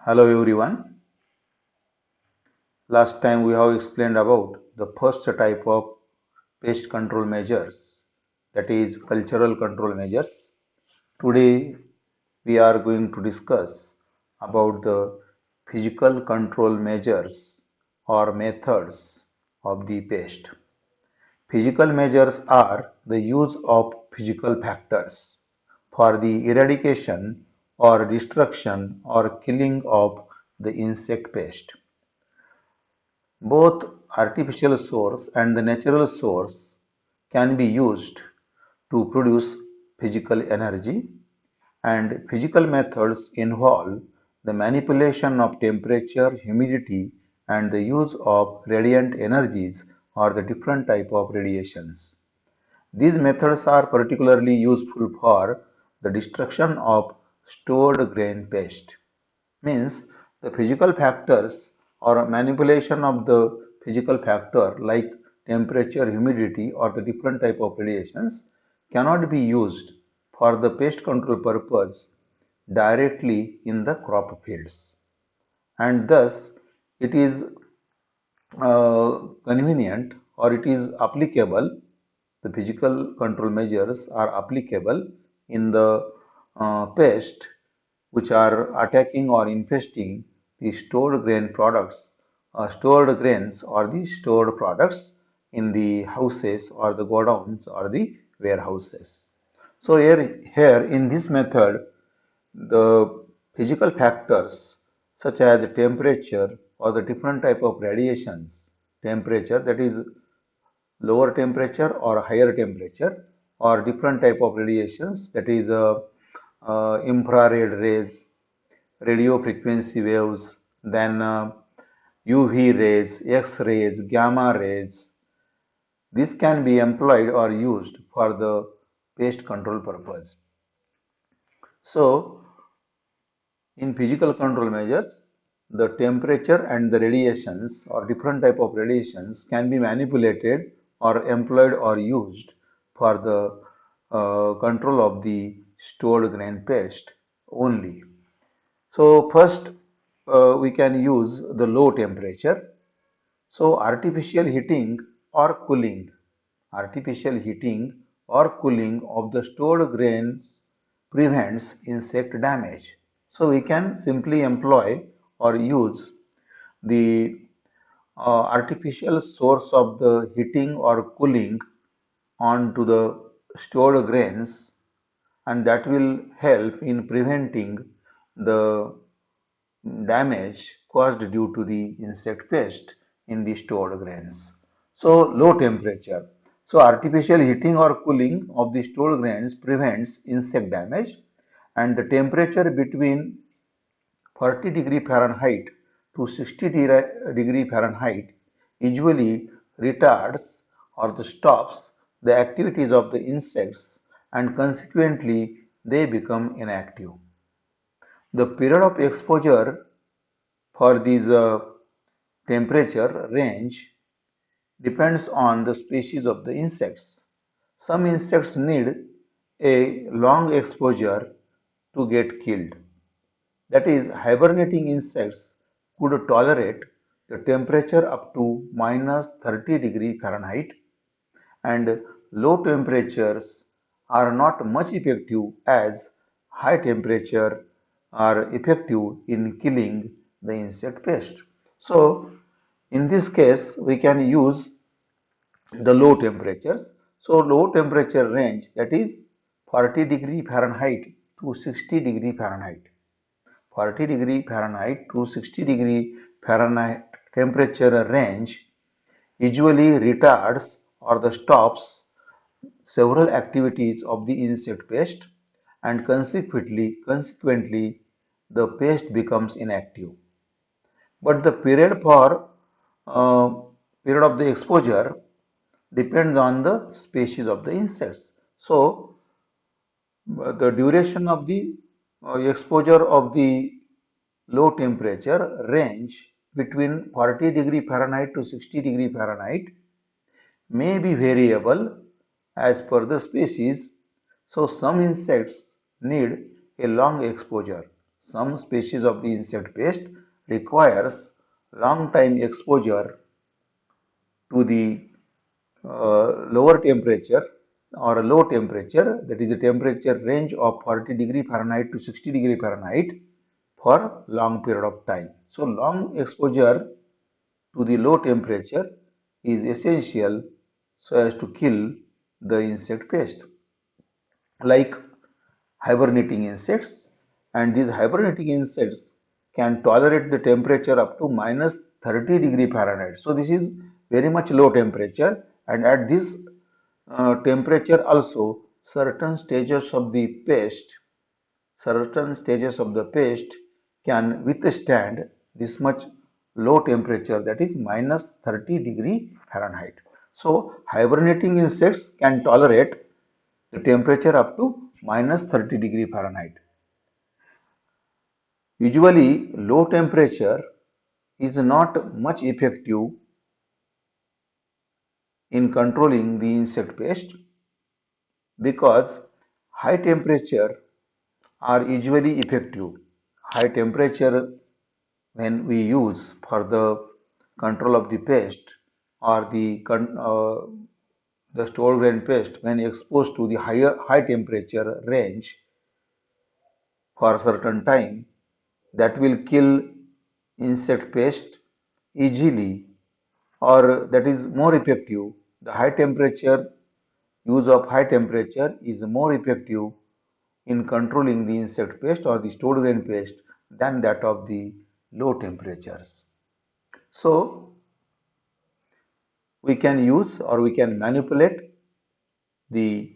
Hello everyone. Last time we have explained about the first type of pest control measures, that is cultural control measures. Today we are going to discuss about the physical control measures or methods of the pest. Physical measures are the use of physical factors for the eradication or destruction or killing of the insect pest. Both artificial source and the natural source can be used to produce physical energy, and physical methods involve the manipulation of temperature, humidity, and the use of radiant energies or the different type of radiations. These methods are particularly useful for the destruction of stored grain pest. Means the physical factors or manipulation of the physical factor like temperature, humidity or the different type of radiations cannot be used for the pest control purpose directly in the crop fields, and thus it is convenient or it is applicable, the physical control measures are applicable in the pest which are attacking or infesting the stored grain products, stored grains or the stored products in the houses or the godowns or the warehouses. So here in this method, the physical factors such as temperature or the different type of radiations, temperature that is lower temperature or higher temperature, or different type of radiations that is infrared rays, radio frequency waves, then UV rays, X rays, gamma rays. This can be employed or used for the pest control purpose. So in physical control measures, the temperature and the radiations or different type of radiations can be manipulated or employed or used for the control of the stored grain pest only. So first we can use the low temperature. So artificial heating or cooling of the stored grains prevents insect damage. So we can simply employ or use the artificial source of the heating or cooling onto the stored grains, and that will help in preventing the damage caused due to the insect pest in the stored grains. So low temperature. So artificial heating or cooling of the stored grains prevents insect damage, and the temperature between 40 degree Fahrenheit to 60 degree Fahrenheit usually retards or the stops the activities of the insects, and consequently they become inactive. The period of exposure for these temperature range depends on the species of the insects. Some insects need a long exposure to get killed. That is, hibernating insects could tolerate the temperature up to minus 30 degree Fahrenheit, and low temperatures are not much effective as high temperature are effective in killing the insect pest. So in this case we can use the low temperatures. So low temperature range, that is 40 degree Fahrenheit to 60 degree Fahrenheit. 40 degree Fahrenheit to 60 degree Fahrenheit temperature range usually retards or the stops several activities of the insect pest, and consequently the pest becomes inactive. But the uh, period of the exposure depends on the species of the insects. So the duration of the exposure of the low temperature range between 40 degree Fahrenheit to 60 degree Fahrenheit may be variable as per the species. So some insects need a long exposure. Some species of the insect pest requires long time exposure to the lower temperature or a low temperature, that is a temperature range of 40 degree Fahrenheit to 60 degree Fahrenheit for long period of time. So long exposure to the low temperature is essential so as to kill the insect pest. Like hibernating insects, and these hibernating insects can tolerate the temperature up to minus 30 degree Fahrenheit. So this is very much low temperature, and at this temperature also certain stages of the pest can withstand this much low temperature, that is minus 30 degree Fahrenheit. So hibernating insects can tolerate the temperature up to minus 30 degree Fahrenheit. Usually, low temperature is not much effective in controlling the insect pest because high temperature are usually effective. High temperature when we use for the control of the pest or the store grain pest when exposed to the high temperature range for a certain time, that will kill insect pest easily, or that is more effective. The high temperature use of high temperature is more effective in controlling the insect pest or the stored grain pest than that of the low temperatures. So we can use or we can manipulate the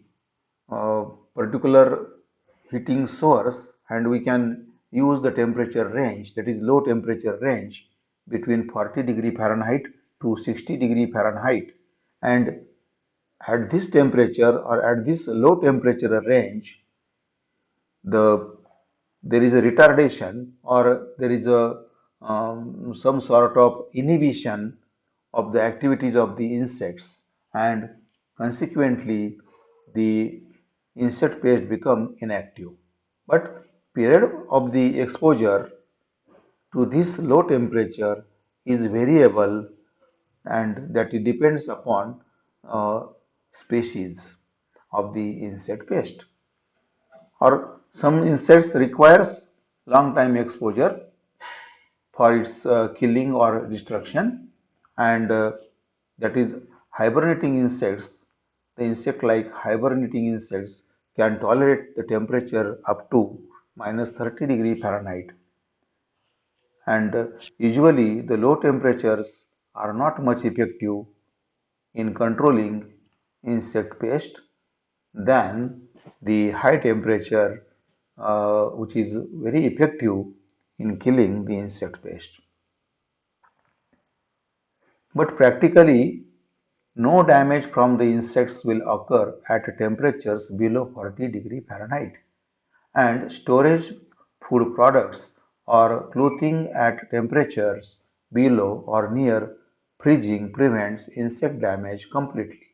uh, particular heating source, and we can use the temperature range, that is low temperature range between 40 degree Fahrenheit to 60 degree Fahrenheit, and at this temperature or at this low temperature range, the there is a retardation or there is a some sort of inhibition of the activities of the insects, and consequently the insect pest become inactive. But period of the exposure to this low temperature is variable, and that it depends upon uh, species of the insect pest. Or some insects requires long time exposure for its killing or destruction, and that is hibernating insects. The insect like hibernating insects can tolerate the temperature up to minus 30 degree Fahrenheit, and usually the low temperatures are not much effective in controlling insect pest than the high temperature, which is very effective in killing the insect pest. But practically, no damage from the insects will occur at temperatures below 40 degree Fahrenheit, and storage food products or clothing at temperatures below or near freezing prevents insect damage completely.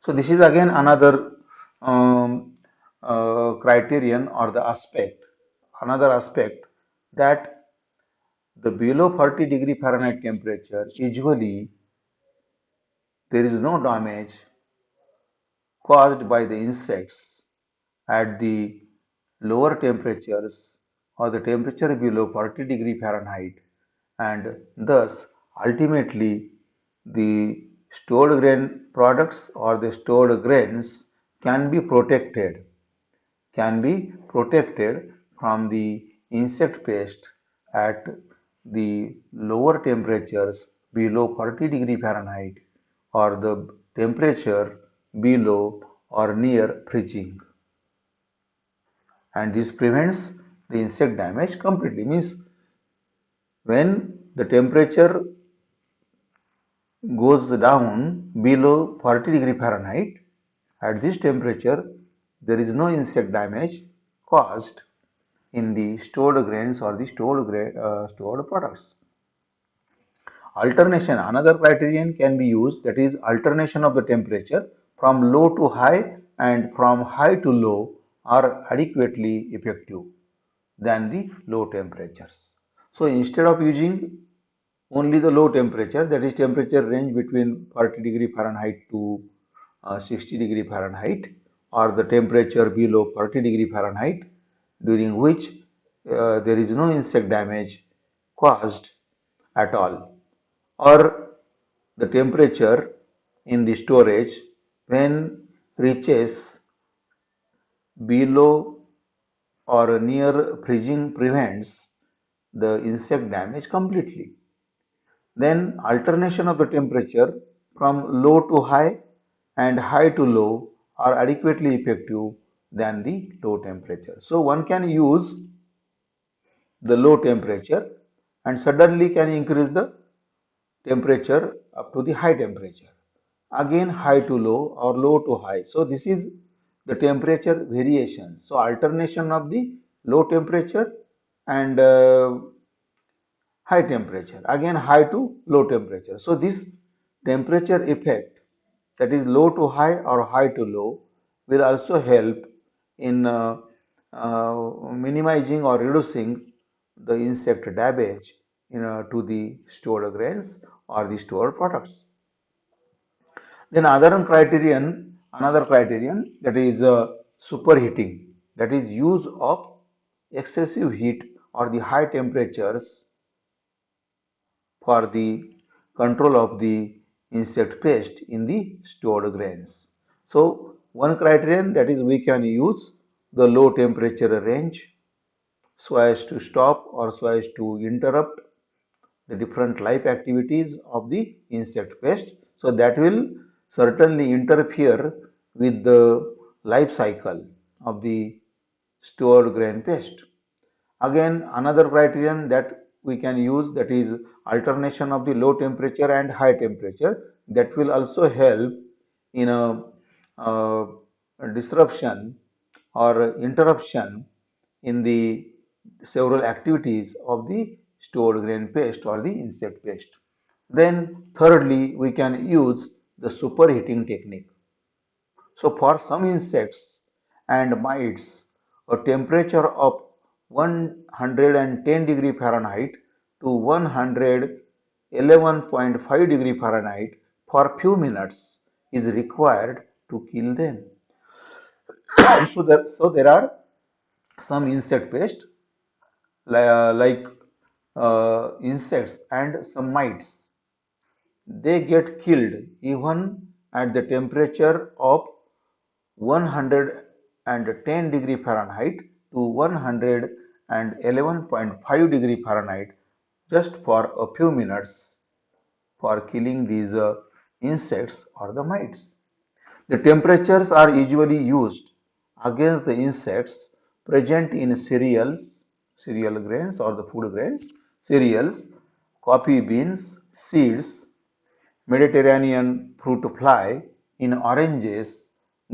So this is again another um, criterion or the another aspect, that the below 40 degree Fahrenheit temperature usually there is no damage caused by the insects at the lower temperatures or the temperature below 40 degree Fahrenheit, and thus ultimately the stored grain products or the stored grains can be protected can be protected from the insect pest at the lower temperatures below 40 degree Fahrenheit or the temperature below or near freezing, and this prevents the insect damage completely. Means when the temperature goes down below 40 degree Fahrenheit, at this temperature there is no insect damage caused in the stored grains or the stored products. Alternation, another criterion can be used, that is alternation of the temperature from low to high and from high to low are adequately effective. than the low temperatures. So instead of using only the low temperature, that is temperature range between 40 degree Fahrenheit to 60 degree Fahrenheit, or the temperature below 40 degree Fahrenheit, during which there is no insect damage caused at all, or the temperature in the storage when reaches below or near freezing prevents the insect damage completely. Then alternation of the temperature from low to high and high to low are adequately effective than the low temperature. So one can use the low temperature and suddenly can increase the temperature up to the high temperature. Again high to low or low to high. So this is the temperature variation. So alternation of the low temperature and high temperature, again high to low temperature. So this temperature effect, that is low to high or high to low, will also help in minimizing or reducing the insect damage to the stored grains or the stored products. Then another criterion, that is superheating, that is use of excessive heat or the high temperatures for the control of the insect pest in the stored grains. So one criterion, that is we can use the low temperature range so as to stop or so as to interrupt the different life activities of the insect pest. So that will certainly interfere with the life cycle of the stored grain pest. Again, another criterion that we can use, that is alternation of the low temperature and high temperature, that will also help in a disruption or interruption in the several activities of the stored grain pest or the insect pest. Then thirdly, we can use the superheating technique. So for some insects and mites, a temperature of 110 degree Fahrenheit to 111.5 degree Fahrenheit for few minutes is required to kill them. So there are some insect pests like insects and some mites. They get killed even at the temperature of 110 degree Fahrenheit to 111.5 degree Fahrenheit just for a few minutes for killing these insects or the mites. The temperatures are usually used against the insects present in cereal grains or the food grains, cereals, coffee beans, seeds, Mediterranean fruit fly, in oranges,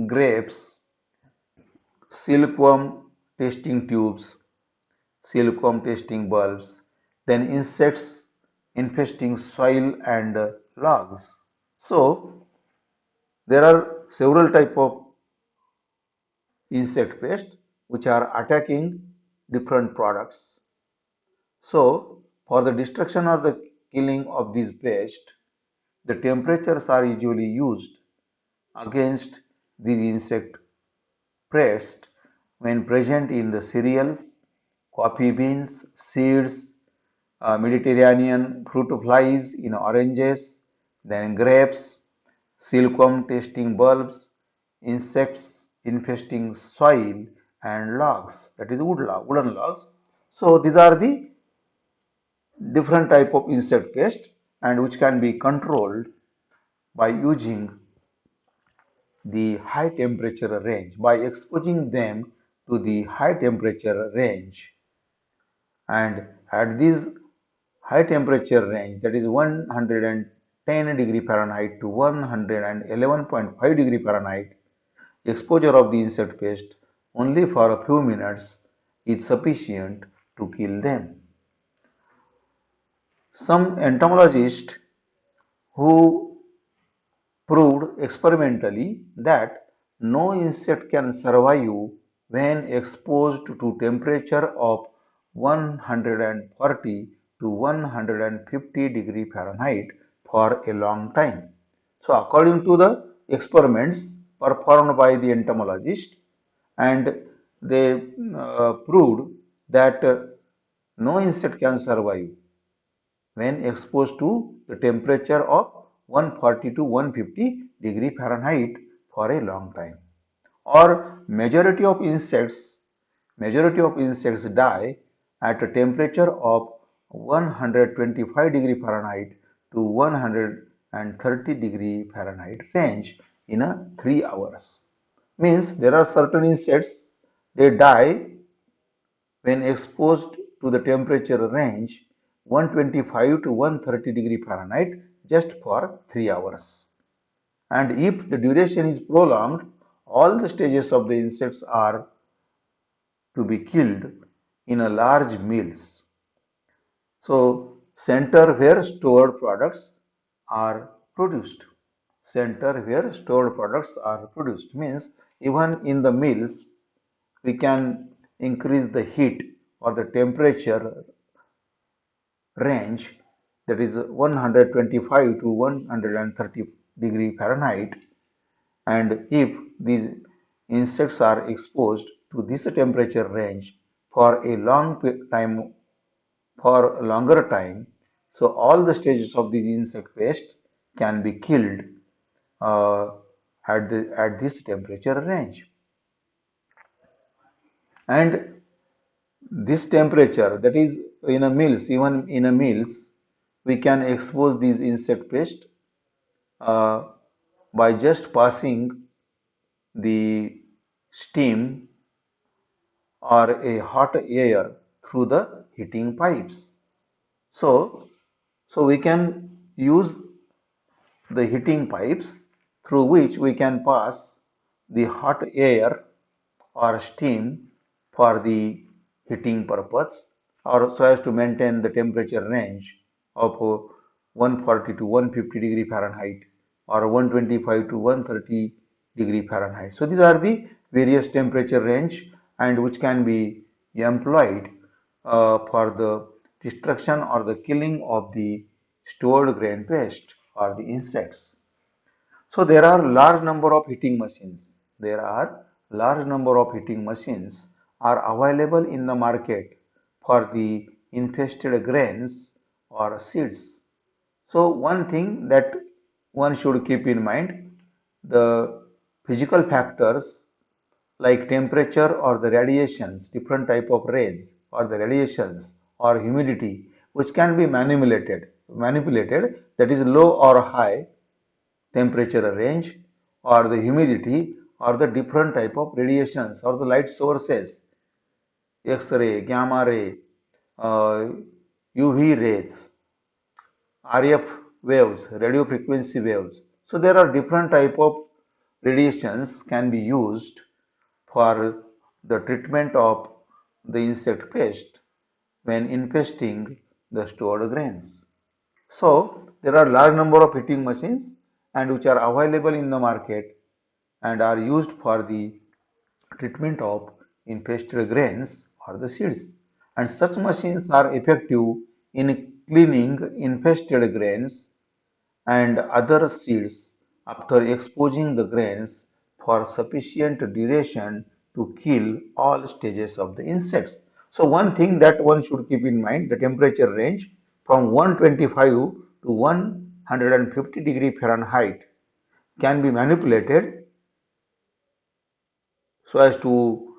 grapes, silkworm testing tubes, silkworm testing bulbs, then insects infesting soil and logs. So there are several type of insect pests which are attacking different products. So for the destruction or the killing of these pests, the temperatures are usually used against these insect pests when present in the cereals, coffee beans, seeds, Mediterranean fruit flies in oranges, then grapes, silkworm tasting bulbs, insects infesting soil and logs, that is wooden logs. So these are the different type of insect pests and which can be controlled by using the high temperature range, by exposing them to the high temperature range. And at this high temperature range, that is 110 degree Fahrenheit to 111.5 degree Fahrenheit, exposure of the insect pest only for a few minutes is sufficient to kill them. Some entomologists who proved experimentally that no insect can survive when exposed to temperature of 140 to 150 degree Fahrenheit for a long time. So according to the experiments performed by the entomologist, and they proved that no insect can survive when exposed to the temperature of 140 to 150 degree Fahrenheit for a long time. Or majority of insects die at a temperature of 125 degree Fahrenheit to 130 degree Fahrenheit range in a 3 hours. Means there are certain insects, they die when exposed to the temperature range 125 to 130 degree Fahrenheit just for 3 hours. And if the duration is prolonged, all the stages of the insects are to be killed in a large mills. So, center where stored products are produced. Center where stored products are produced means even in the mills we can increase the heat or the temperature range, that is 125 to 130 degree Fahrenheit, and if these insects are exposed to this temperature range for a time, for a longer time, so all the stages of this insect pest can be killed uh, at this temperature range. And this temperature, that is in a mills, even in a mills, we can expose these insect pest uh, by just passing the steam or a hot air through the heating pipes. So, so we can use the heating pipes through which we can pass the hot air or steam for the heating purpose, or so as to maintain the temperature range of 140 to 150 degree Fahrenheit or 125 to 130 degree Fahrenheit. So these are the various temperature range and which can be employed for the destruction or the killing of the stored grain pest or the insects. So there are large number of heating machines. There are large number of heating machines are available in the market for the infested grains or seeds. So one thing that one should keep in mind, the physical factors like temperature or the radiations, different type of rays or the radiations or humidity, which can be manipulated, that is low or high temperature range, or the humidity, or the different type of radiations or the light sources, X-ray, gamma ray, uh, UV rays, RF waves, radio frequency waves. So there are different type of radiations can be used for the treatment of the insect pest when infesting the stored grains. So there are large number of heating machines and which are available in the market and are used for the treatment of infested grains or the seeds. And such machines are effective in cleaning infested grains and other seeds after exposing the grains for sufficient duration to kill all stages of the insects. So one thing that one should keep in mind, the temperature range from 125 to 150 degree Fahrenheit can be manipulated so as to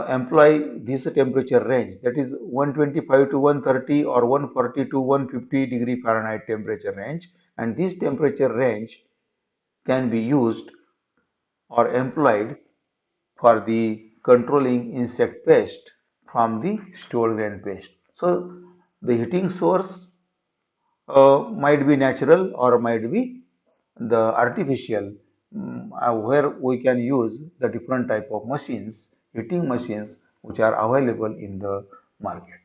employ this temperature range, that is 125 to 130 or 140 to 150 degree Fahrenheit temperature range, and this temperature range can be used or employed for the controlling insect pest from the stored grain pest. So the heating source might be natural or might be the artificial, where we can use the different type of machines, heating machines, which are available in the market.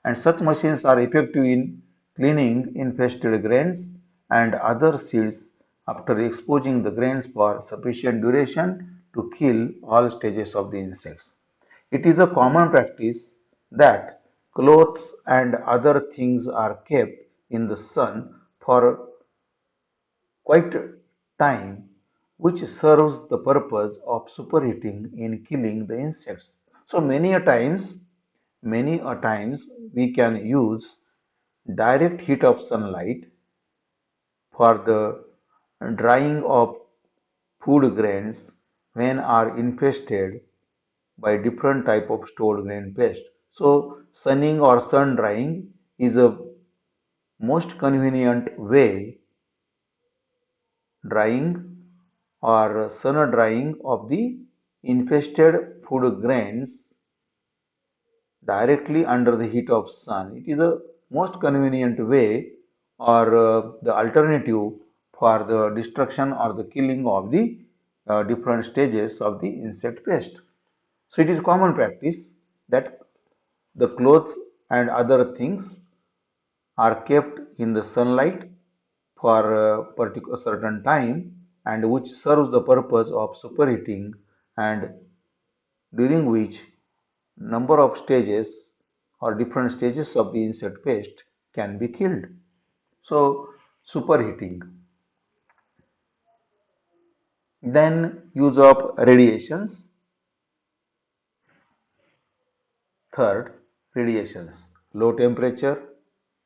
And such machines are effective in cleaning infested grains and other seeds after exposing the grains for sufficient duration to kill all stages of the insects. It is a common practice that Clothes and other things are kept in the sun for quite time, which serves the purpose of superheating in killing the insects. So many a times we can use direct heat of sunlight for the drying of food grains when are infested by different type of stored grain pest. So sunning or sun drying is a most convenient way drying or sun drying of the infested food grains directly under the heat of sun. It is a most convenient way or the alternative for the destruction or the killing of the different stages of the insect pest. So it is common practice that the clothes and other things are kept in the sunlight for a particular certain time and which serves the purpose of superheating and during which number of stages or different stages of the insect pest can be killed. So superheating. Then use of radiations. Third, radiations. Low temperature,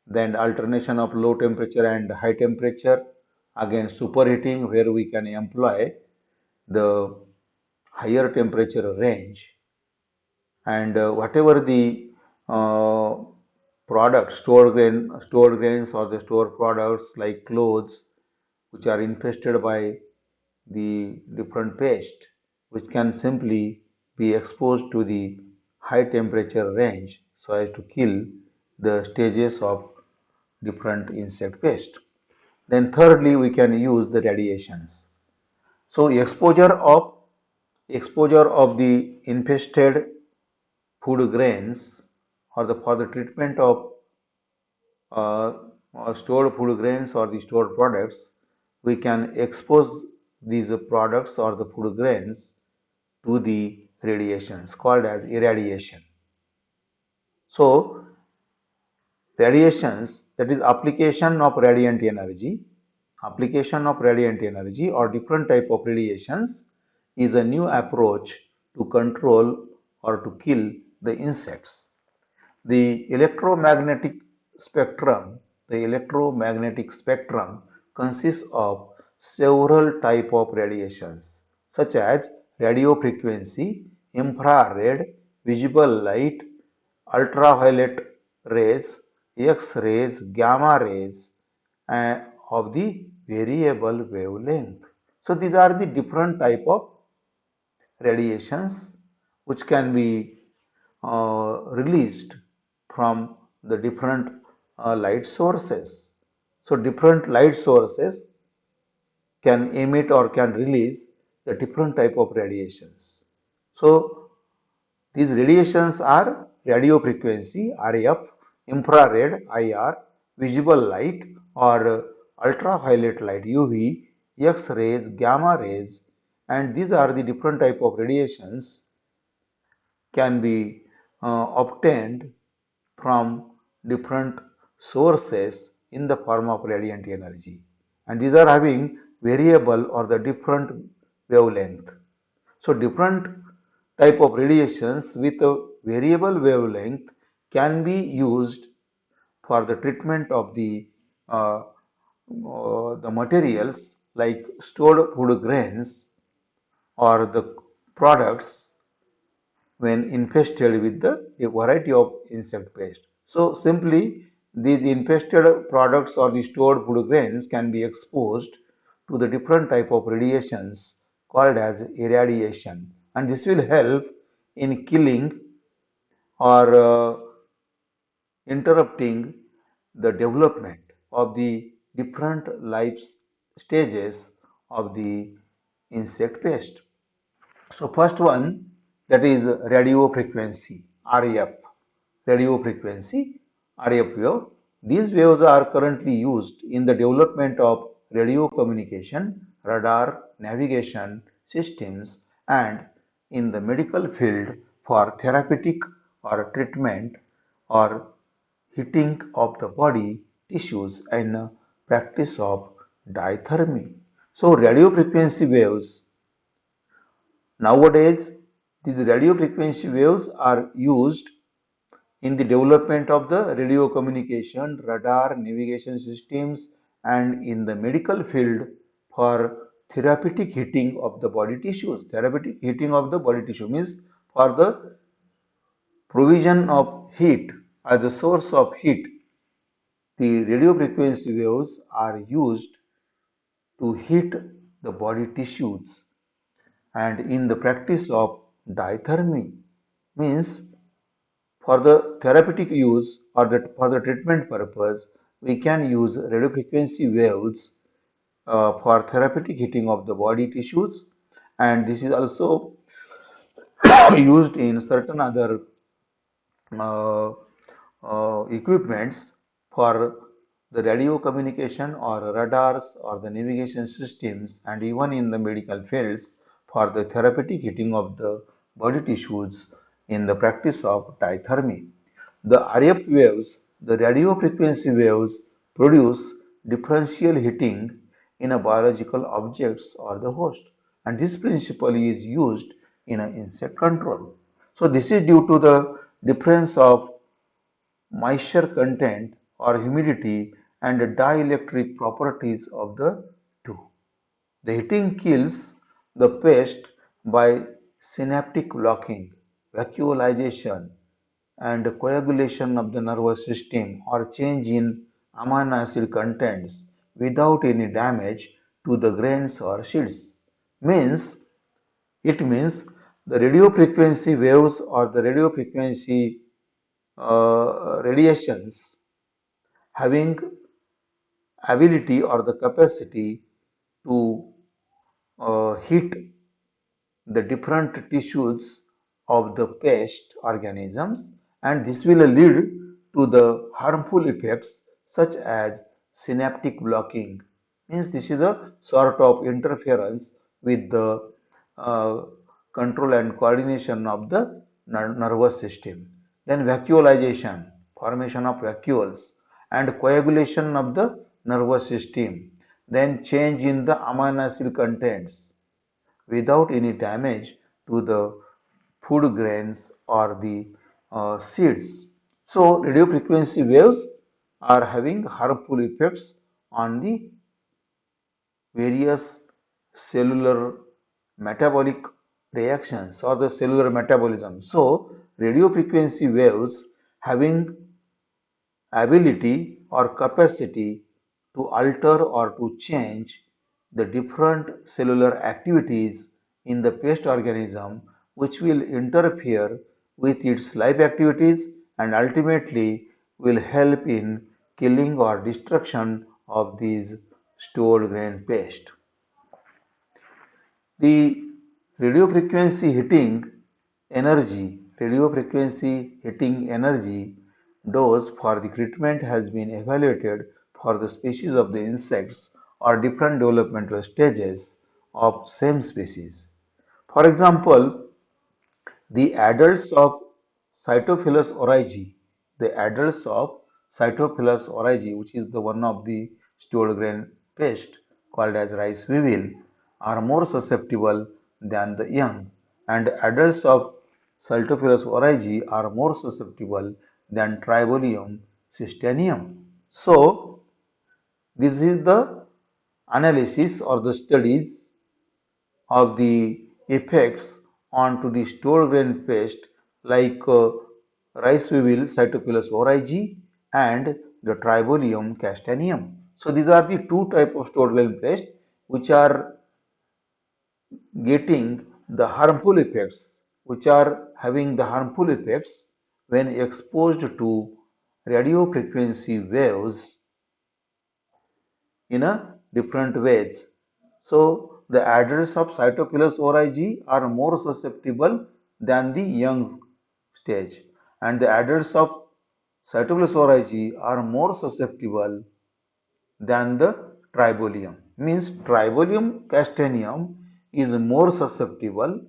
then alternation of low temperature and high temperature. Again superheating where we can employ the higher temperature range and whatever the uh, products stored grains or the stored products like clothes which are infested by the different pest which can simply be exposed to the high temperature range so as to kill the stages of different insect pest. Then thirdly we can use the radiations. So exposure of the infested food grains or the for the treatment of uh, stored food grains or the stored products, we can expose these products or the food grains to the radiations called as irradiation. So radiations, that is application of radiant energy or different type of radiations is a new approach to control or to kill the insects. The electromagnetic spectrum consists of several type of radiations such as radio frequency, infrared, visible light, ultraviolet rays, X-rays, gamma rays of the variable wavelength. So these are the different type of radiations which can be released from the different light sources. So different light sources can emit or can release the different type of radiations. So these radiations are radio frequency RF, infrared IR, visible light or ultraviolet light UV, X rays, gamma rays, and these are the different type of radiations can be obtained from different sources in the form of radiant energy, and these are having variable or the different wavelength. So different type of radiations with a variable wavelength can be used for the treatment of the materials like stored food grains or the products when infested with a variety of insect pest. So simply these infested products or the stored food grains can be exposed to the different type of radiations called as irradiation, and this will help in killing or interrupting the development of the different life stages of the insect pest. So first one, that is radio frequency RF. Radio frequency RF wave. These waves are currently used in the development of radio communication, radar, navigation systems, and in the medical field for therapeutic or treatment or heating of the body tissues and practice of diathermy. So radio frequency waves. Nowadays, these radio frequency waves are used in the development of the radio communication, radar, navigation systems, and in the medical field for therapeutic heating of the body tissues. Therapeutic heating of the body tissue means for the provision of heat as a source of heat. The radio frequency waves are used to heat the body tissues, and in the practice of diathermy means for the therapeutic use or for the treatment purpose, we can use radiofrequency waves for therapeutic heating of the body tissues, and this is also used in certain other uh, equipments for the radio communication or radars or the navigation systems, and even in the medical fields for the therapeutic heating of the body tissues in the practice of diathermy. The RF waves, the radio frequency waves, produce differential heating in a biological objects or the host, and this principle is used in an insect control. So this is due to the difference of moisture content or humidity and the dielectric properties of the two. The heating kills the pest by synaptic blocking, vacuolization, and coagulation of the nervous system or change in amino acid contents without any damage to the grains or seeds. Means it means the radio frequency waves or the radio frequency radiations having ability or the capacity to heat the different tissues of the pest organisms, and this will lead to the harmful effects such as synaptic blocking. Means this is a sort of interference with the uh, control and coordination of the nervous system. Then vacuolization, formation of vacuoles, and coagulation of the nervous system. Then change in the amino acid contents without any damage to the food grains or the seeds. So, radio frequency waves are having harmful effects on the various cellular metabolic reactions or the cellular metabolism. So, radio frequency waves having ability or capacity to alter or to change the different cellular activities in the pest organism, which will interfere with its life activities and ultimately will help in killing or destruction of these stored grain pest. The radio frequency hitting energy dose for the treatment has been evaluated for the species of the insects or different developmental stages of same species. For example, the adults of Cytophilus oryzae, which is the one of the stored grain pest called as rice weevil, are more susceptible than the young, and adults of Cytophilus oryzae are more susceptible than Tribolium cystaneum. So, this is the analysis or the studies of the effects onto the stored grain pest like rice weevil Cytophilus oryzae and the Tribolium castaneum. So these are the two types of stored grain pest which are getting the harmful effects, which are having the harmful effects when exposed to radio frequency waves in a different ways. So the adults of Cytophilus oryzae are more susceptible than the young stage, and the adults of Cytophilus oryzae are more susceptible than the Tribolium. Means Tribolium castaneum is more susceptible.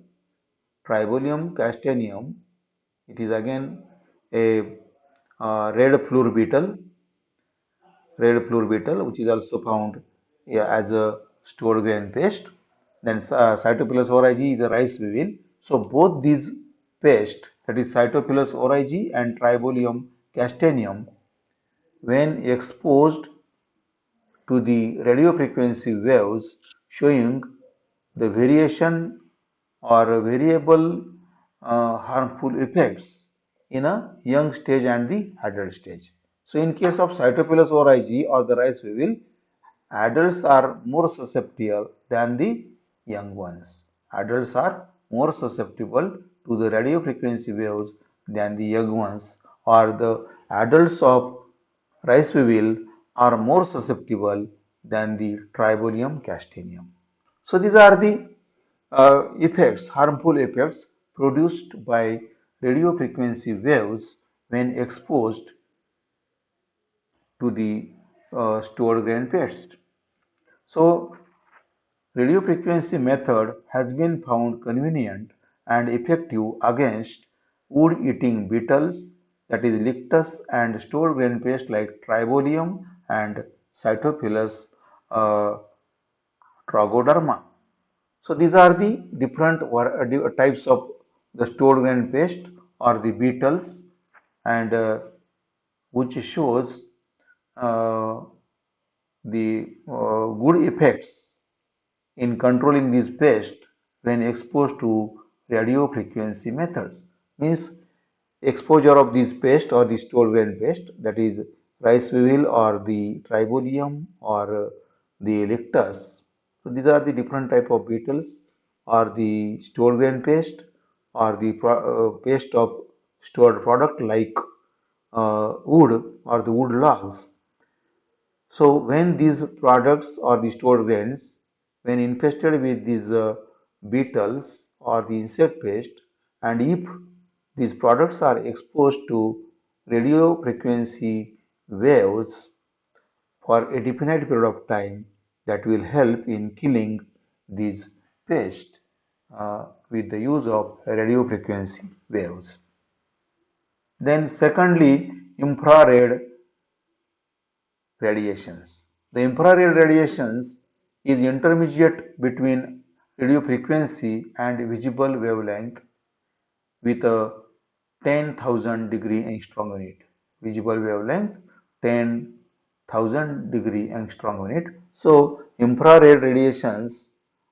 Tribolium castaneum, it is again a red floor beetle, which is also found, yeah, as a stored grain pest. Then Cytopilus oryzae is a rice weevil. So both these pests, that is Cytopilus oryzae and Tribolium castaneum, when exposed to the radio frequency waves, showing the variation or variable harmful effects in a young stage and the adult stage. So in case of Cytopilus oryzae or the rice weevil, adults are more susceptible than the young ones. Adults are more susceptible to the radio frequency waves than the young ones, or the adults of rice weevil are more susceptible than the Tribolium castaneum. So these are the effects, harmful effects produced by radio frequency waves when exposed to the stored grain pest. So radio frequency method has been found convenient and effective against wood-eating beetles, that is lictus, and stored grain pest like Tribolium and Cytophilus uh, tragoderma. So these are the different types of the stored grain pest or the beetles, and which shows uh, the good effects in controlling these pests when exposed to radio frequency methods. Means exposure of these pests or the stored grain pest, that is rice weevil or the tribodium or the lictus. So these are the different type of beetles or the stored grain pest or the pest of stored product like wood or the wood logs. So when these products or the stored grains, when infested with these beetles or the insect pest, and if these products are exposed to radio frequency waves for a definite period of time, that will help in killing these pests with the use of radio frequency waves. Then secondly, infrared radiations. The infrared radiations is intermediate between radio frequency and visible wavelength with a 10,000 degree angstrom unit. Visible wavelength 10,000 degree angstrom unit. So infrared radiations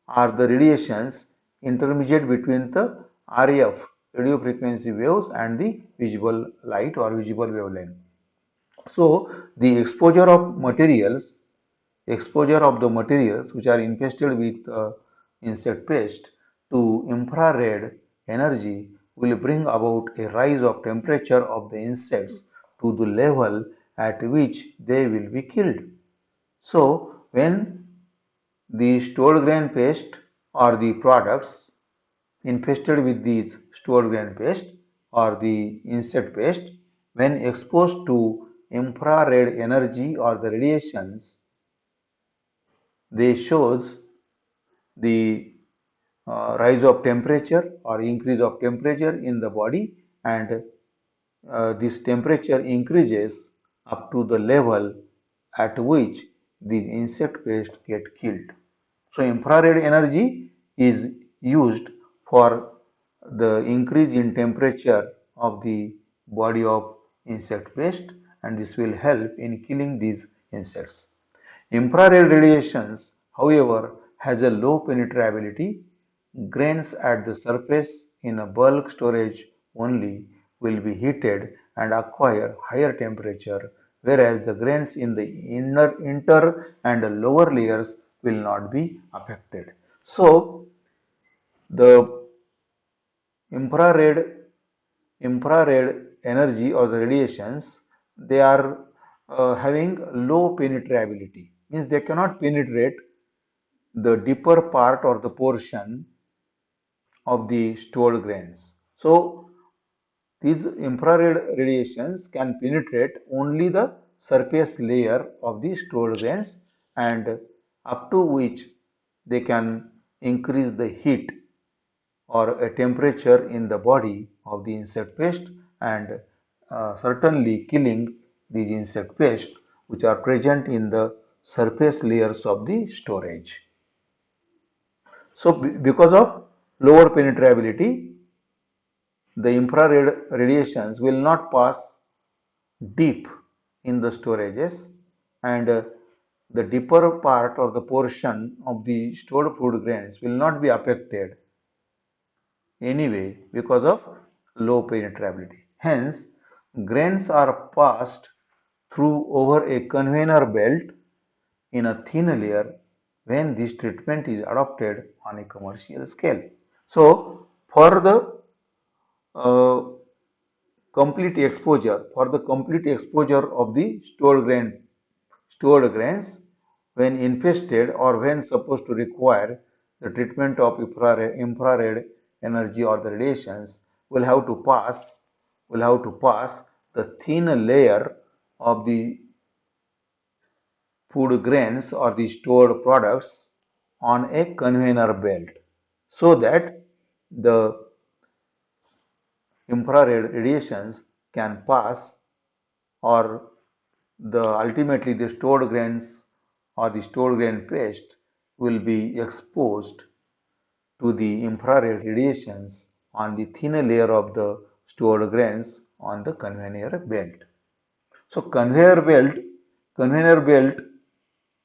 are the radiations intermediate between the RF, radio frequency waves, and the visible light or visible wavelength. So the exposure of the materials which are infested with insect pest to infrared energy will bring about a rise of temperature of the insects to the level at which they will be killed. So when the stored grain pest or the products infested with these stored grain pest or the insect pest, when exposed to infrared energy or the radiations, they shows the rise of temperature or increase of temperature in the body, and this temperature increases up to the level at which these insect pests get killed. So infrared energy is used for the increase in temperature of the body of insect pest, and this will help in killing these insects. Infrared radiations, however, has a low penetrability. Grains at the surface in a bulk storage only will be heated and acquire higher temperature, whereas the grains in the inter and lower layers will not be affected. So the infrared infrared energy or the radiations, they are having low penetrability, means they cannot penetrate the deeper part or the portion of the stored grains. So these infrared radiations can penetrate only the surface layer of the stored grains, and up to which they can increase the heat or a temperature in the body of the insect pest, and certainly killing these insect pests which are present in the surface layers of the storage. So, because of lower penetrability, the infrared radiations will not pass deep in the storages, and the deeper part of the portion of the stored food grains will not be affected anyway because of low penetrability. Hence, grains are passed through over a conveyor belt in a thin layer when this treatment is adopted on a commercial scale. So, uh, for the complete exposure of the stored grains when infested or when supposed to require the treatment of infrared energy or the radiations will have to pass the thin layer of the food grains or the stored products on a conveyor belt so that the infrared radiations can pass, or the ultimately the stored grains or the stored grain paste will be exposed to the infrared radiations on the thinner layer of the stored grains on the conveyor belt. So conveyor belt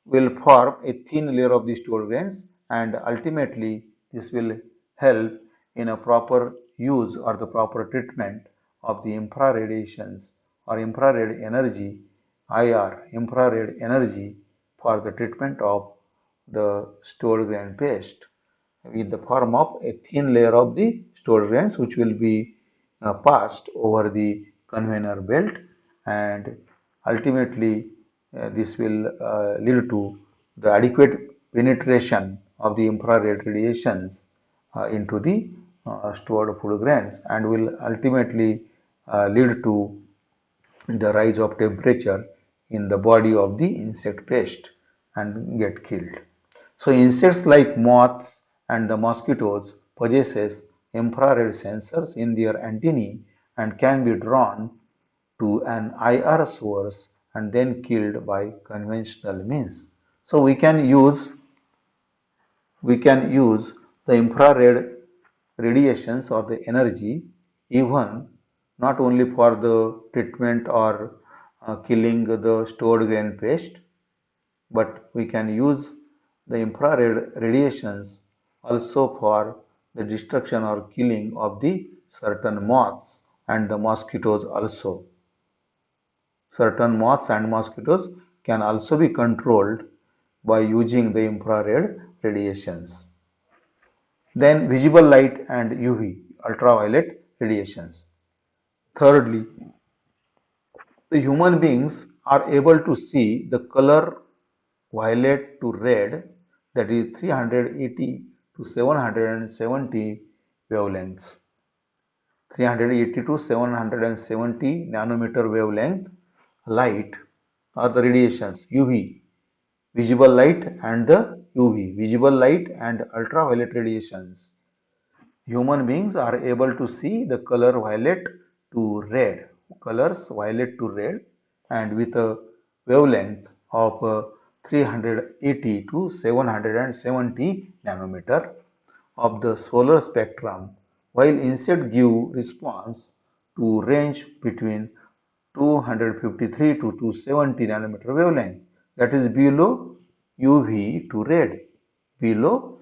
will form a thin layer of the stored grains, and ultimately this will help in a proper use or the proper treatment of the infrared radiations or infrared energy, IR, infrared energy, for the treatment of the stored grain paste in the form of a thin layer of the stored grains which will be passed over the conveyor belt, and ultimately this will lead to the adequate penetration of the infrared radiations into the stored food grains, and will ultimately lead to the rise of temperature in the body of the insect pest and get killed. So insects like moths and the mosquitoes possesses infrared sensors in their antennae and can be drawn to an IR source and then killed by conventional means. So we can use the infrared radiations or the energy even not only for the treatment or killing the stored grain pest, but we can use the infrared radiations also for the destruction or killing of the certain moths and the mosquitoes also. Certain moths and mosquitoes can also be controlled by using the infrared radiations. Then visible light and UV, ultraviolet radiations. Thirdly, the human beings are able to see the color violet to red, that is 380 to 770 wavelengths. 380 to 770 nanometer wavelength light are the radiations UV, visible light and the UV, visible light and ultraviolet radiations. Human beings are able to see the color violet to red, colors violet to red, and with a wavelength of 380 to 770 nanometer of the solar spectrum, while insect give response to range between 253 to 270 nanometer wavelength, that is below UV to red, below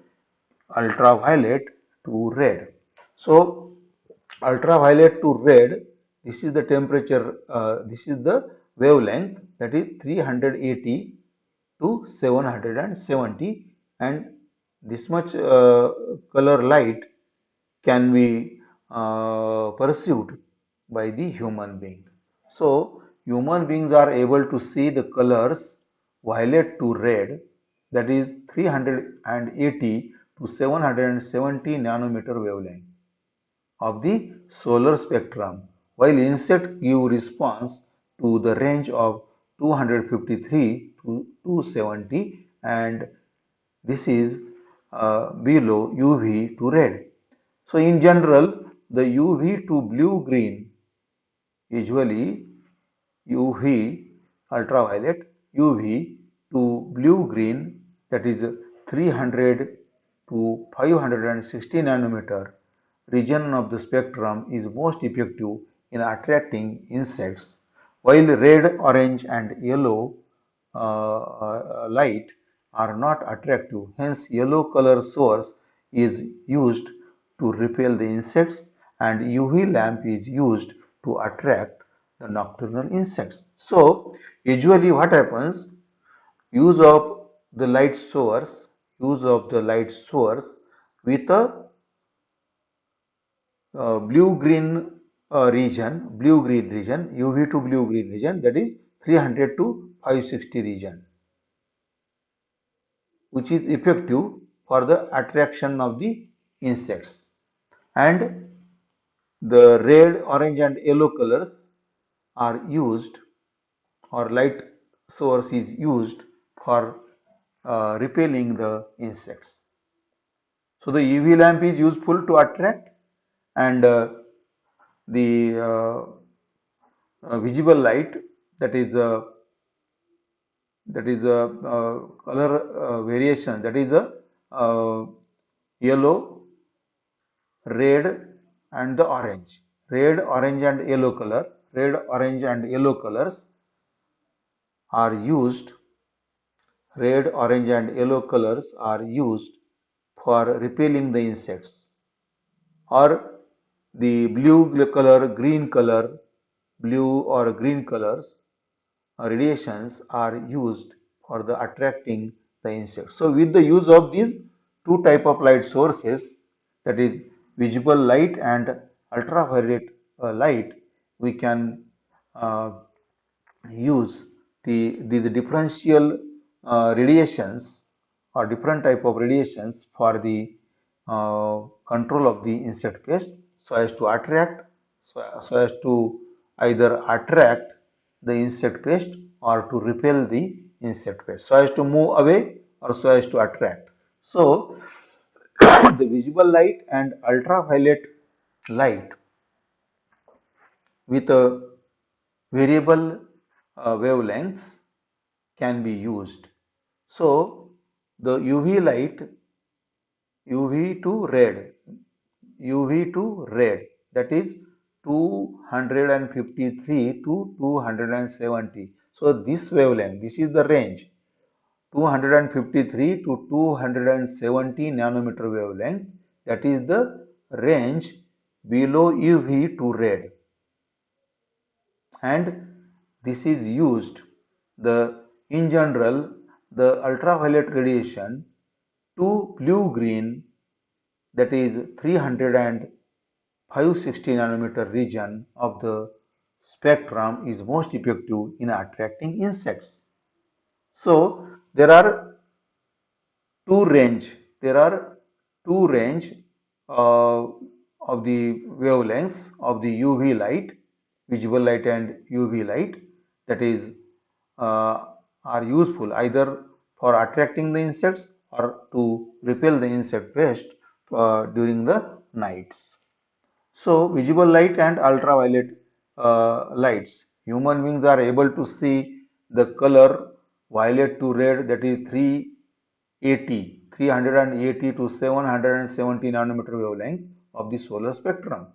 ultraviolet to red. So ultraviolet to red, this is the temperature, this is the wavelength, that is 380 to 770, and this much color light can be perceived by the human being. So human beings are able to see the colors violet to red, that is 380 to 770 nanometer wavelength of the solar spectrum, while insects give response to the range of 253 to 270, and this is below UV to red. So in general, the UV to blue green usually UV, ultraviolet, UV to blue-green, that is 300 to 560 nanometer region of the spectrum is most effective in attracting insects, while red, orange and yellow light are not attractive. Hence, yellow color source is used to repel the insects and UV lamp is used to attract the nocturnal insects. So, usually what happens, use of the light source, use of the light source with a blue-green blue-green region, UV to blue-green region, that is 300 to 560 region, which is effective for the attraction of the insects. And the red, orange and yellow colors are used, or light source is used for repelling the insects. So the UV lamp is useful to attract, and the visible light, that is color variation, that is a yellow, red and the orange. Red, orange and yellow color, red, orange and yellow colors are used, red, orange and yellow colors are used for repelling the insects, or the blue color, green color, blue or green colors radiations are used for the attracting the insects. So with the use of these two type of light sources, that is visible light and ultraviolet light, we can uh, use these differential radiations or different type of radiations for the control of the insect pest, so as to attract, so as to either attract the insect pest or to repel the insect pest, so as to move away or so as to attract. So the visible light and ultraviolet light with a variable wavelengths can be used. So the UV light, UV to red, UV to red, that is 253 to 270. So this wavelength, this is the range, 253 to 270 nanometer wavelength, that is the range below UV to red, and this is used, the in general the ultraviolet radiation to blue green, that is 300 and 560 nanometer region of the spectrum is most effective in attracting insects. So there are two range, there are two range uh, of the wavelengths of the UV light, visible light and UV light, that is are useful either for attracting the insects or to repel the insect pest during the nights. So visible light and ultraviolet lights. Human beings are able to see the color violet to red, that is 380 to 770 nanometer wavelength of the solar spectrum.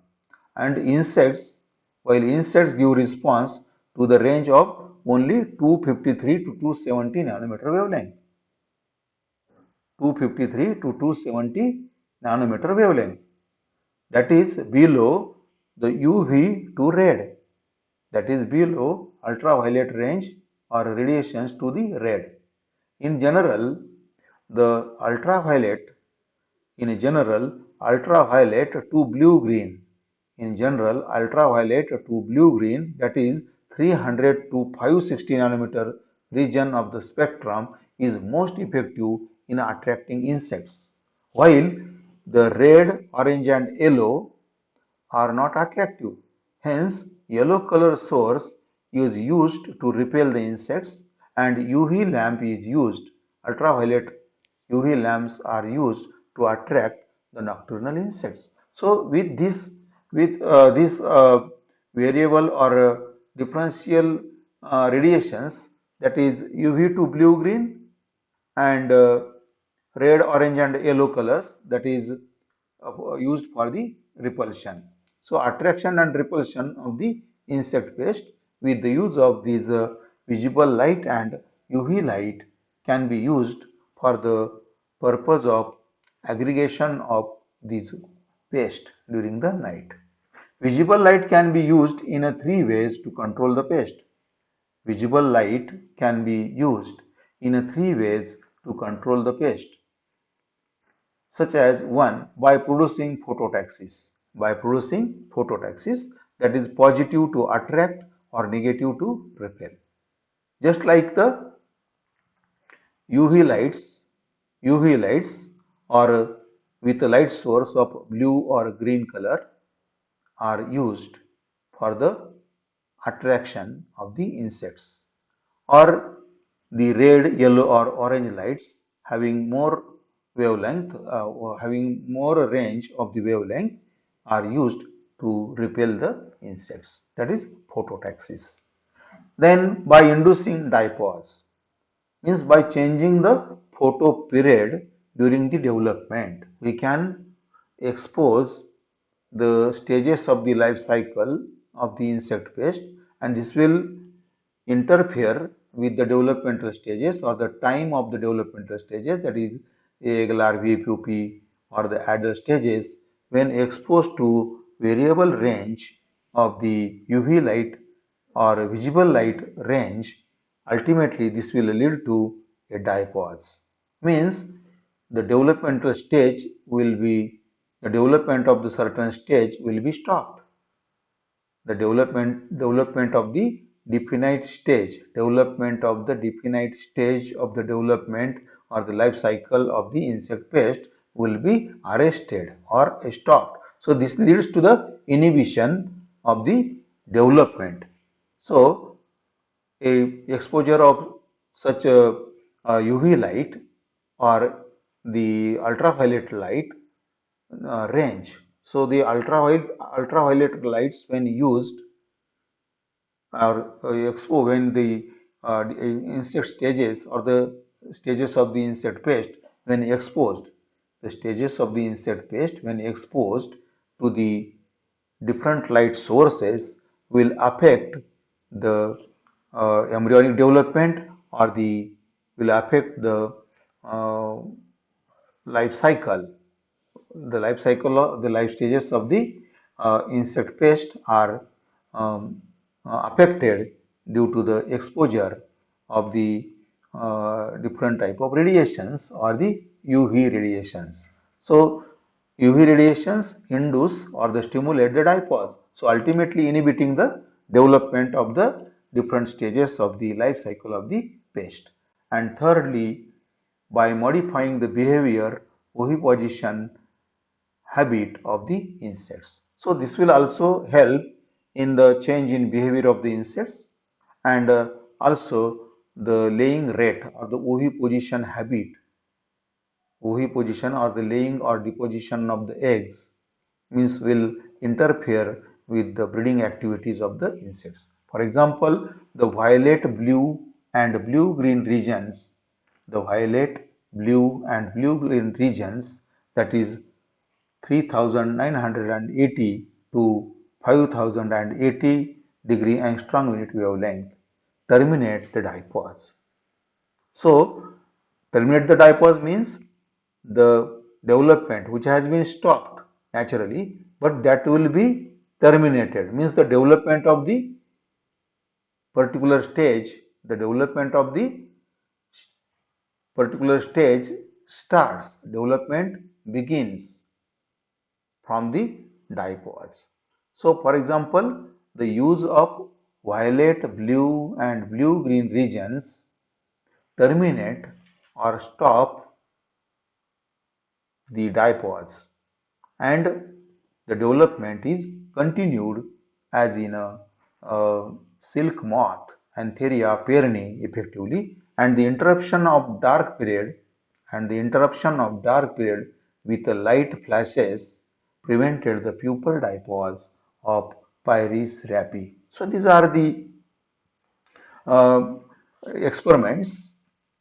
And insects, while insects give response to the range of only 253 to 270 nanometer wavelength. 253 to 270 nanometer wavelength, that is below the UV to red, that is below ultraviolet range or radiations to the red. In general, the ultraviolet, in general, ultraviolet to blue green, in general, ultraviolet to blue green, that is 300 to 560 nanometer region of the spectrum is most effective in attracting insects, while the red, orange and yellow are not attractive. Hence, yellow color source is used to repel the insects and UV lamp is used, ultraviolet UV lamps are used to attract the nocturnal insects. So with this variable or differential radiations, that is UV to blue green, and red, orange and yellow colors, that is used for the repulsion. So attraction and repulsion of the insect pest with the use of these visible light and UV light can be used for the purpose of aggregation of these pest during the night. Visible light can be used in three ways to control the pest. Visible light can be used in three ways to control the pest, such as one, by producing phototaxis. By producing phototaxis, that is positive to attract or negative to repel. Just like the UV lights, UV lights or with a light source of blue or green color are used for the attraction of the insects, or the red, yellow or orange lights having more wavelength, or having more range of the wavelength are used to repel the insects, that is phototaxis. Then by inducing dipause, means by changing the photo period during the development, we can expose the stages of the life cycle of the insect pest, and this will interfere with the developmental stages or the time of the developmental stages, that is egg, larvae, pupae or the adult stages. When exposed to variable range of the UV light or visible light range, ultimately this will lead to a dipause. Means the developmental stage will be, the development of the certain stage will be stopped. The development of the definite stage, development of the definite stage of the development or the life cycle of the insect pest will be arrested or stopped. So this leads to the inhibition of the development. So a exposure of such a UV light or the ultraviolet light range. So the ultraviolet lights, when used, or expo when the insect stages or the stages of the insect pest when exposed, the stages of the insect pest when exposed to the different light sources will affect the embryonic development, or the will affect the uh, life cycle. The life cycle of the life stages of the insect pest are affected due to the exposure of the different type of radiations or the UV radiations. So UV radiations induce or the stimulate the dipause, so ultimately inhibiting the development of the different stages of the life cycle of the pest. And thirdly, by modifying the behavior, oviposition habit of the insects. So this will also help in the change in behavior of the insects, and also the laying rate or the oviposition habit, oviposition or the laying or deposition of the eggs, means will interfere with the breeding activities of the insects. For example, the violet, blue and blue-green regions, the violet, blue and blue-green regions, that is 3980 to 5080 degree angstrom unit wavelength, terminate the dipause. So, terminate the dipause means the development which has been stopped naturally, but that will be terminated, means the development of the particular stage, the development of the particular stage starts, development begins from the dipause. So, for example, the use of violet, blue and blue-green regions terminate or stop the dipause, and the development is continued as in a silk moth, Antheria perni effectively, and the interruption of dark period, with the light flashes prevented the pupal dipause of Pyrus rapi. So these are the uh, experiments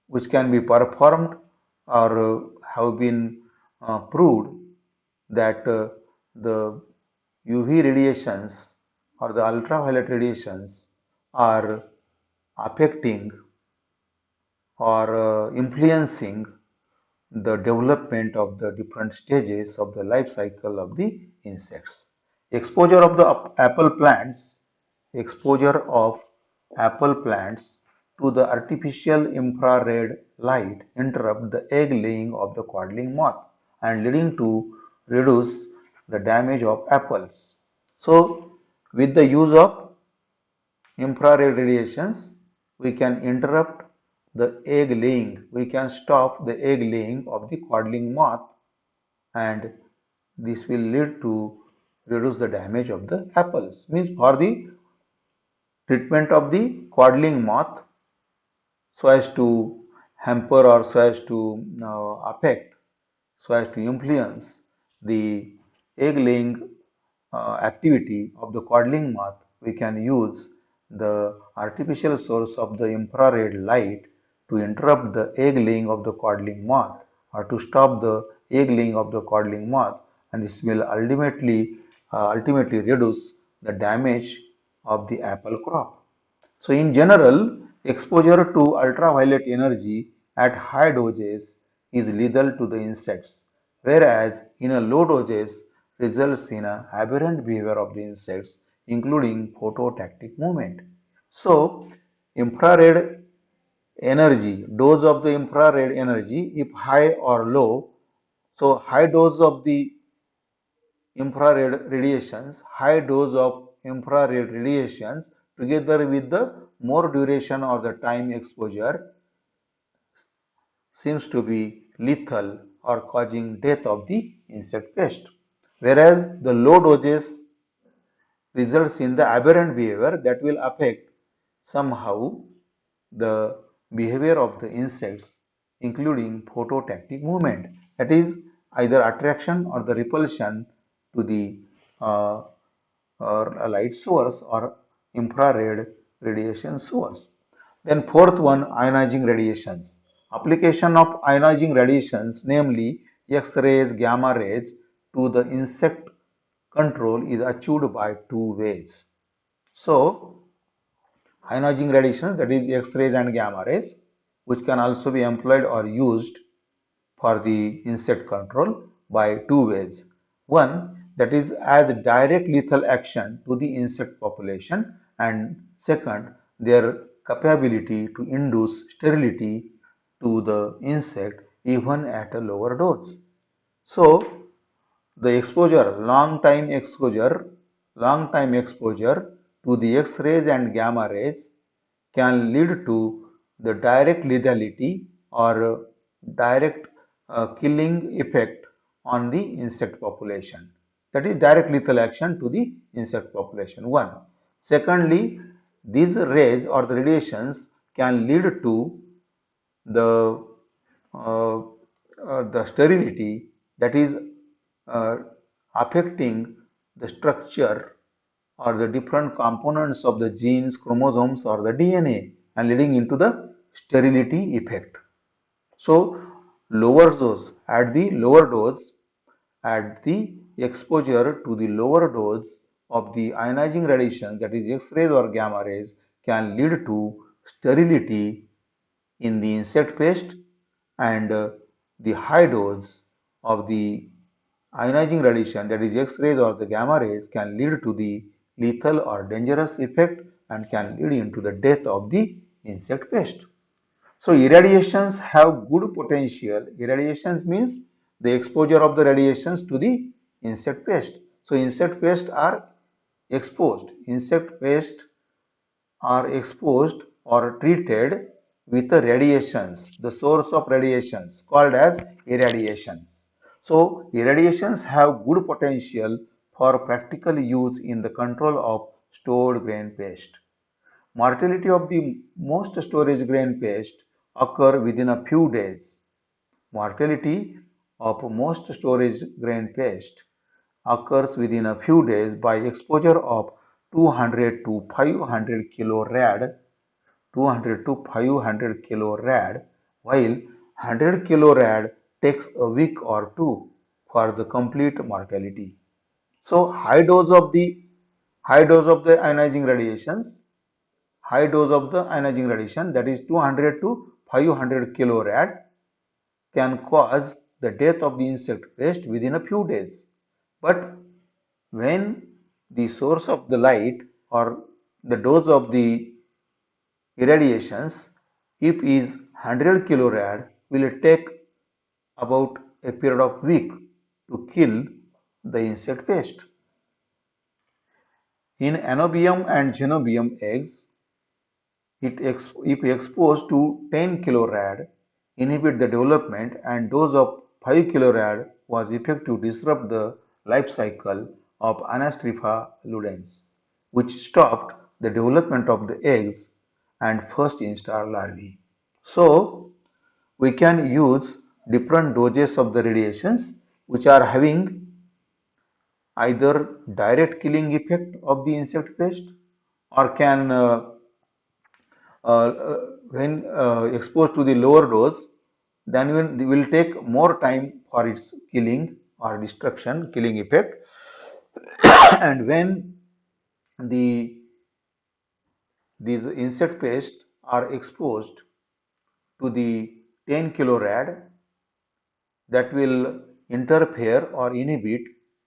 which can be performed or have been proved that the UV radiations or the ultraviolet radiations are affecting or influencing the development of the different stages of the life cycle of the insects. Exposure of the apple plants, exposure of apple plants to the artificial infrared light interrupt the egg laying of the codling moth and leading to reduce the damage of apples. So, with the use of infrared radiations, we can interrupt the egg laying. We can stop the egg laying of the codling moth, and this will lead to reduce the damage of the apples. Means for the treatment of the codling moth so as to hamper or so as to affect, so as to influence the egg laying activity of the codling moth, we can use the artificial source of the infrared light to interrupt the egg laying of the codling moth or to stop the egg laying of the codling moth, and this will ultimately reduce the damage of the apple crop. So in general, exposure to ultraviolet energy at high doses is lethal to the insects, whereas in a low doses results in a aberrant behavior of the insects, including phototactic movement. So infrared energy, dose of the infrared energy, if high or low, so high dose of the infrared radiations, high dose of infrared radiations together with the more duration or the time exposure seems to be lethal or causing death of the insect pest. Whereas the low doses results in the aberrant behavior that will affect somehow the behavior of the insects, including phototactic movement, that is either attraction or the repulsion to the uh, or a light source or infrared radiation source. Then fourth one, ionizing radiations. Application of ionizing radiations, namely X-rays, gamma rays, to the insect control is achieved by two ways. So, ionizing radiations, that is X-rays and gamma rays, which can also be employed or used for the insect control by two ways. One, that is as direct lethal action to the insect population, and second, their capability to induce sterility to the insect even at a lower dose. So, the exposure, long time exposure to the X-rays and gamma rays can lead to the direct lethality or direct killing effect on the insect population. That is direct lethal action to the insect population. One. Secondly, these rays or the radiations can lead to the the sterility, that is uh, affecting the structure or the different components of the genes, chromosomes or the DNA and leading into the sterility effect. So lower dose, at the exposure to the lower dose of the ionizing radiation, that is X-rays or gamma rays, can lead to sterility in the insect pest, and the high dose of the ionizing radiation, that is X-rays or the gamma rays, can lead to the lethal or dangerous effect and can lead into the death of the insect pest. So irradiations have good potential. Irradiations means the exposure of the radiations to the insect pest. So insect pests are exposed. Insect pests are exposed or treated with the radiations, the source of radiations called as irradiations. So irradiations have good potential for practical use in the control of stored grain pest. Mortality of the most storage grain pest occur within a few days. Mortality of most storage grain pest occurs within a few days by exposure of 200 to 500 kilo rad, 200 to 500 kilo rad, while 100 kilo rad takes a week or two for the complete mortality. So high dose of the ionizing radiations, high dose of the ionizing radiation, that is 200 to 500 kilo rad, can cause the death of the insect pest within a few days. But when the source of the light or the dose of the irradiations, if is 100 kilorad, will take about a period of week to kill the insect pest. In anobium and xenobium eggs, if exposed to 10 kilorad, inhibit the development, and dose of 5 kilorad was effective to disrupt the life cycle of Anastripha ludens, which stopped the development of the eggs and first instar larvae. So, we can use different doses of the radiations which are having either direct killing effect of the insect pest or can when exposed to the lower dose, then it will take more time for its killing or destruction, killing effect. And when the these insect pests are exposed to the 10 kilorad, that will interfere or inhibit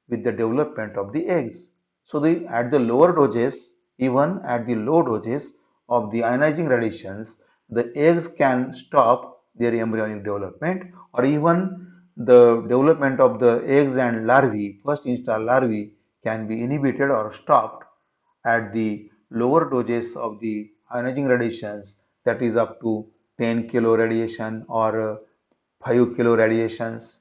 with the development of the eggs. So at the lower doses, even at the low doses of the ionizing radiations, the eggs can stop their embryonic development, or even the development of the eggs and larvae, first instar larvae, can be inhibited or stopped at the lower doses of the ionizing radiations, that is up to 10 kilo radiation or 5 kilo radiations,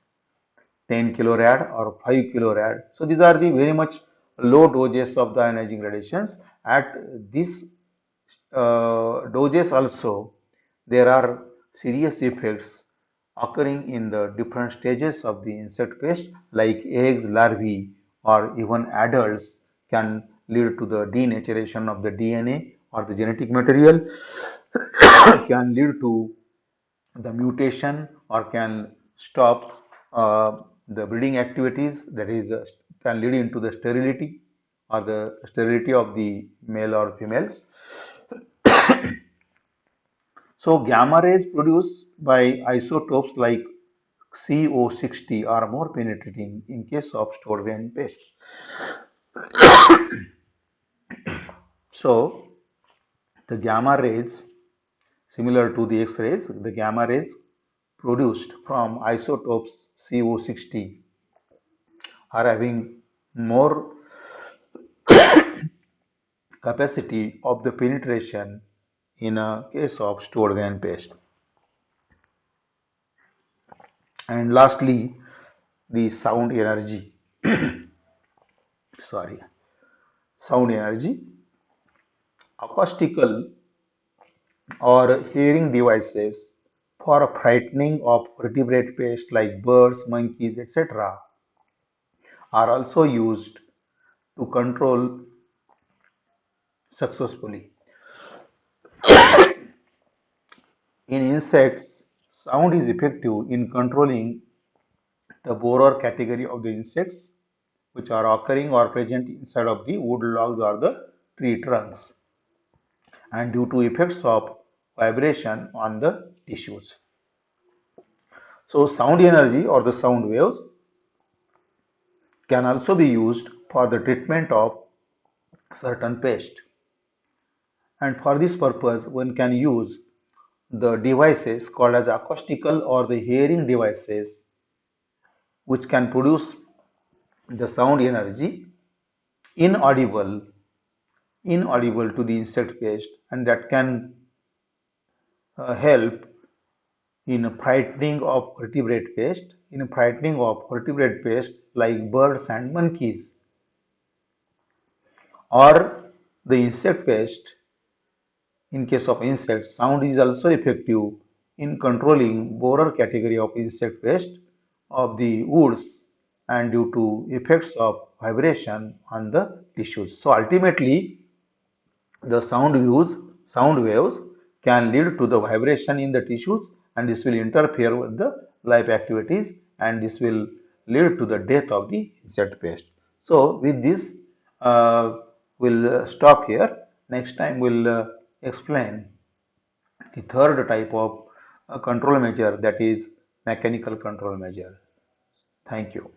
10 kilo rad or 5 kilo rad. So these are the very much low doses of the ionizing radiations. At this doses also, there are serious effects occurring in the different stages of the insect pest, like eggs, larvae, or even adults, can lead to the denaturation of the DNA or the genetic material, can lead to the mutation, or can stop the breeding activities, that is can lead into the sterility or the sterility of the male or females. So gamma rays produced by isotopes like CO60 are more penetrating in case of stored grain pests. So the gamma rays, similar to the X-rays, the gamma rays produced from isotopes CO60 are having more capacity of the penetration in a case of stored grain pest. And lastly, the sound energy. Sorry, sound energy. Acoustical or hearing devices for frightening of vertebrate pests like birds, monkeys, etc. are also used to control successfully. In insects, sound is effective in controlling the borer category of the insects which are occurring or present inside of the wood logs or the tree trunks, and due to effects of vibration on the tissues. So sound energy or the sound waves can also be used for the treatment of certain pests, and for this purpose one can use the devices called as acoustical or the hearing devices, which can produce the sound energy inaudible inaudible to the insect pest, and that can help in frightening of vertebrate pests like birds and monkeys, or the insect pest. In case of insects, sound is also effective in controlling borer category of insect pest of the woods, and due to effects of vibration on the tissues. So ultimately, the sound waves can lead to the vibration in the tissues, and this will interfere with the life activities, and this will lead to the death of the insect pest. So with this, we'll stop here. Next time we'll explain the third type of control measure, that is mechanical control measure. Thank you.